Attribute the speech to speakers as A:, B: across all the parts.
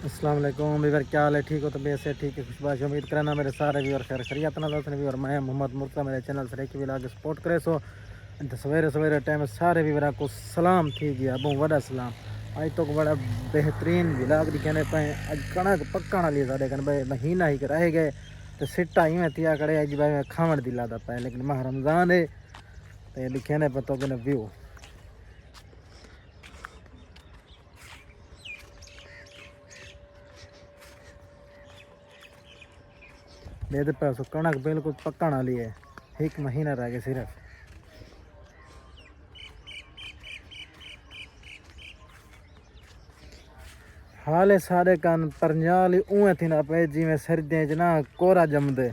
A: अस्सलाम वालेकुम वीवर, क्या हाल है? ठीक हो? तो वैसे ठीक है, खुशबाश। उम्मीद करना मेरे सारे व्यूअर खैर खैरियत ना दोस्तों व्यूअर। मैं मोहम्मद मुर्तज़ा, मेरे चैनल से एक भी लाके सपोर्ट करे सो सवेरे सवेरे टाइम सारे व्यूअर को सलाम थी गया अबू वड़ा सलाम। आज तो बड़ा बेहतरीन विलाग दिखाने पे अज कणक पक्का वाली साढ़े कन भाई महीना ही रह गए तो सिट्टा ही थिया करे अज भाई खावण दिलाता पाए, लेकिन माह रमज़ान है तो दिखाने पे तो व्यू मेरे पास कणक बिल्कुल पक्का वाली है, एक महीना रह गया सिर्फ। हाले सारे कान परंजाल उवें थी ना पे जिमें सर्दियों च ना कोरा जमदे,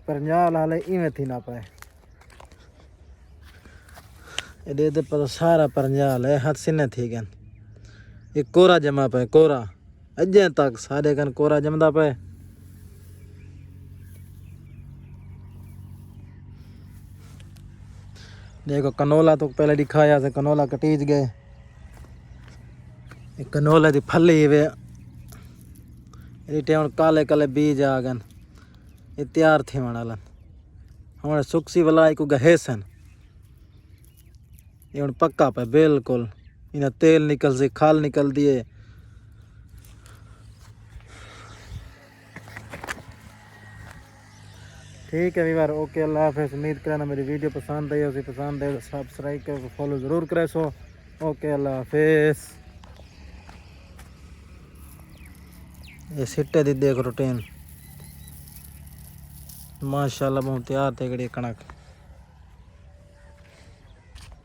A: परंजाल हाले इवें थी ना पाए। ये पर सारा परंजाल है हाथ सिने थी गन, ये कोरा जमा पे कोरा अजे तक सारे कन कोरा जमदा पे। देखो कनोला तो पहले दिखाया से कनोला कटीज गए, कनोला दी फली वे हम काले काले बीज आ गन, ये तैयार थी वणालन हमारे सुक्सी वाला को गहेसन ये हम पक्का पे बिल्कुल इन्हें तेल निकल से खाल निकल दिए। ठीक है वीवर, ओके, अल्लाह हाफिज़। उम्मीद करना मेरी वीडियो पसंद आई, उसे पसंद है सब्सक्राइब कर फॉलो ज़रूर करे सो। ओके, अल्लाह हाफिज़। ये सिट्टे दी देख रूटीन माशाल्लाह बहुत तैयार थे कणक।